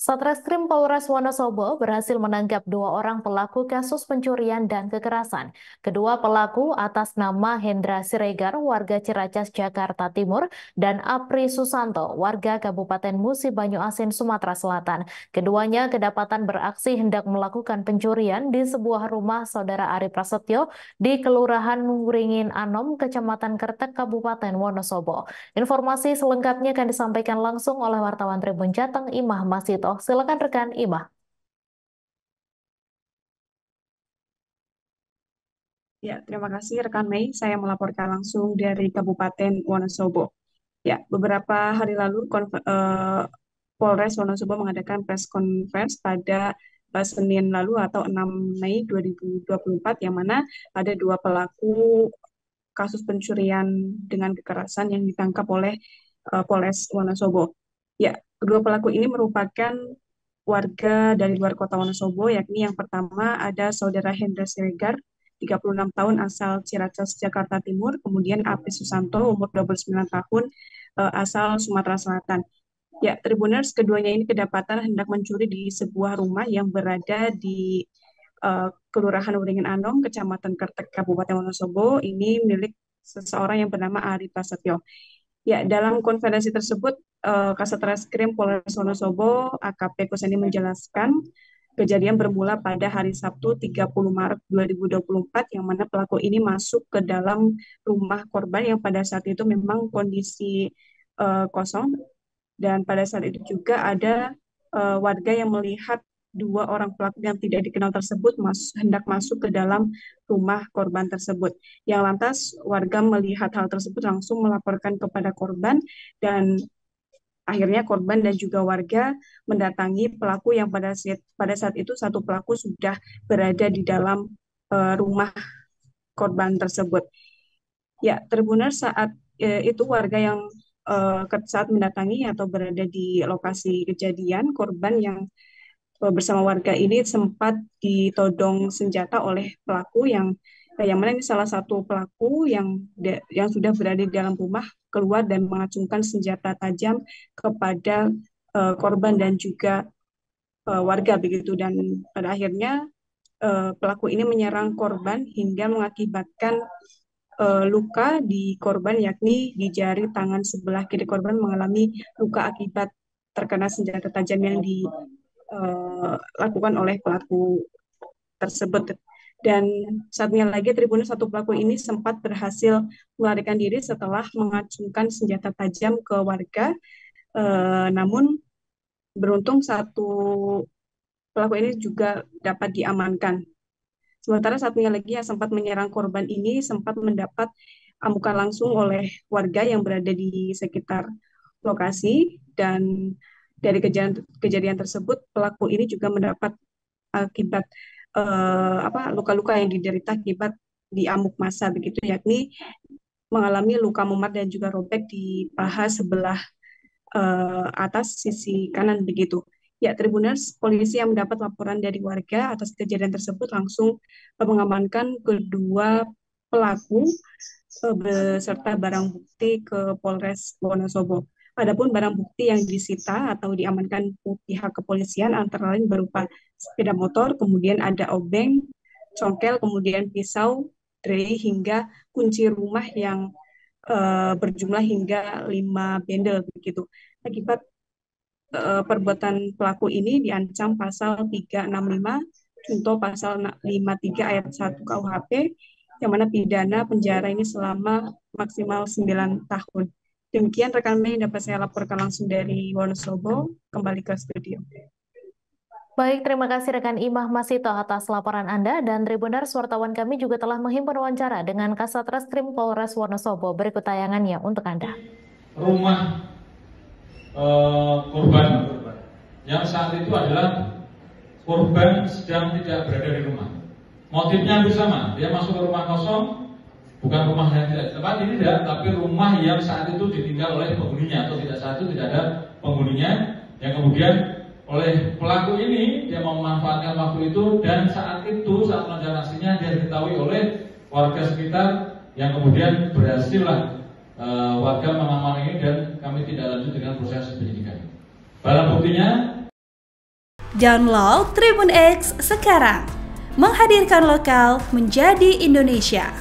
Satreskrim Polres Wonosobo berhasil menangkap dua orang pelaku kasus pencurian dan kekerasan. Kedua pelaku atas nama Hendra Siregar, warga Ciracas, Jakarta Timur, dan Apri Susanto, warga Kabupaten Musi Banyu Asin, Sumatera Selatan. Keduanya kedapatan beraksi hendak melakukan pencurian di sebuah rumah saudara Ari Prasetyo di Kelurahan Wringin Anom, Kecamatan Kertek, Kabupaten Wonosobo. Informasi selengkapnya akan disampaikan langsung oleh wartawan Tribun Jateng, Imah Masito. Silakan rekan Imah. Ya, terima kasih rekan Mei. Saya melaporkan langsung dari Kabupaten Wonosobo. Ya, beberapa hari lalu Polres Wonosobo mengadakan press conference pada Senin lalu atau 6 Mei 2024 yang mana ada dua pelaku kasus pencurian dengan kekerasan yang ditangkap oleh Polres Wonosobo. Ya, kedua pelaku ini merupakan warga dari luar kota Wonosobo, yakni yang pertama ada saudara Hendra Siregar, 36 tahun asal Ciracas, Jakarta Timur, kemudian Apri Susanto, umur 29 tahun, asal Sumatera Selatan. Ya, Tribuners, keduanya ini kedapatan hendak mencuri di sebuah rumah yang berada di Kelurahan Wringin Anom, Kecamatan Kertek, Kabupaten Wonosobo, ini milik seseorang yang bernama Ari Prasetyo. Ya, dalam konferensi tersebut, Kasat Reskrim Polres Wonosobo, AKP Kuseni menjelaskan kejadian bermula pada hari Sabtu 30 Maret 2024, yang mana pelaku ini masuk ke dalam rumah korban yang pada saat itu memang kondisi kosong, dan pada saat itu juga ada warga yang melihat dua orang pelaku yang tidak dikenal tersebut hendak masuk ke dalam rumah korban tersebut. Yang lantas warga melihat hal tersebut langsung melaporkan kepada korban, dan akhirnya korban dan juga warga mendatangi pelaku yang pada saat itu satu pelaku sudah berada di dalam rumah korban tersebut. Ya, Tribuners, saat itu warga yang saat mendatangi atau berada di lokasi kejadian, korban yang bersama warga ini sempat ditodong senjata oleh pelaku yang mana ini salah satu pelaku yang sudah berada di dalam rumah keluar dan mengacungkan senjata tajam kepada korban dan juga warga begitu, dan pada akhirnya pelaku ini menyerang korban hingga mengakibatkan luka di korban, yakni di jari tangan sebelah kiri korban mengalami luka akibat terkena senjata tajam yang dilakukan oleh pelaku tersebut. Dan satunya lagi, Tribunus, satu pelaku ini sempat berhasil melarikan diri setelah mengacungkan senjata tajam ke warga. Namun beruntung satu pelaku ini juga dapat diamankan. Sementara satunya lagi yang sempat menyerang korban ini sempat mendapat amukan langsung oleh warga yang berada di sekitar lokasi, dan dari kejadian tersebut pelaku ini juga mendapat akibat luka-luka yang diderita akibat diamuk massa begitu, yakni mengalami luka memar dan juga robek di paha sebelah atas sisi kanan begitu. Ya, Tribuners, polisi yang mendapat laporan dari warga atas kejadian tersebut langsung mengamankan kedua pelaku beserta barang bukti ke Polres Wonosobo. Adapun barang bukti yang disita atau diamankan pihak kepolisian antara lain berupa sepeda motor, kemudian ada obeng, congkel, kemudian pisau, tray, hingga kunci rumah yang berjumlah hingga 5 bendel begitu. Akibat perbuatan pelaku ini diancam pasal 365 junto pasal 53 ayat 1 KUHP, yang mana pidana penjara ini selama maksimal 9 tahun. Demikian rekan Mei dapat saya laporkan langsung dari Wonosobo. Kembali ke studio. Baik, terima kasih rekan Imah Masito atas laporan Anda, dan Tribuners, wartawan kami juga telah menghimpun wawancara dengan Kasat Reskrim Polres Wonosobo. Berikut tayangannya untuk Anda. Rumah korban yang saat itu adalah korban sedang tidak berada di rumah. Motifnya hampir sama, dia masuk ke rumah kosong, bukan rumah yang tidak ditempati, ini tidak, tapi rumah yang saat itu ditinggal oleh penghuninya, atau tidak, saat itu tidak ada penghuninya, yang kemudian oleh pelaku ini dia memanfaatkan waktu itu, dan saat itu saat melakukan aksinya dia diketahui oleh warga sekitar, yang kemudian berhasillah warga mengamankan ini, dan kami tidak lanjut dengan proses penyidikan. Barang buktinya Download Tribun X sekarang. Menghadirkan lokal menjadi Indonesia.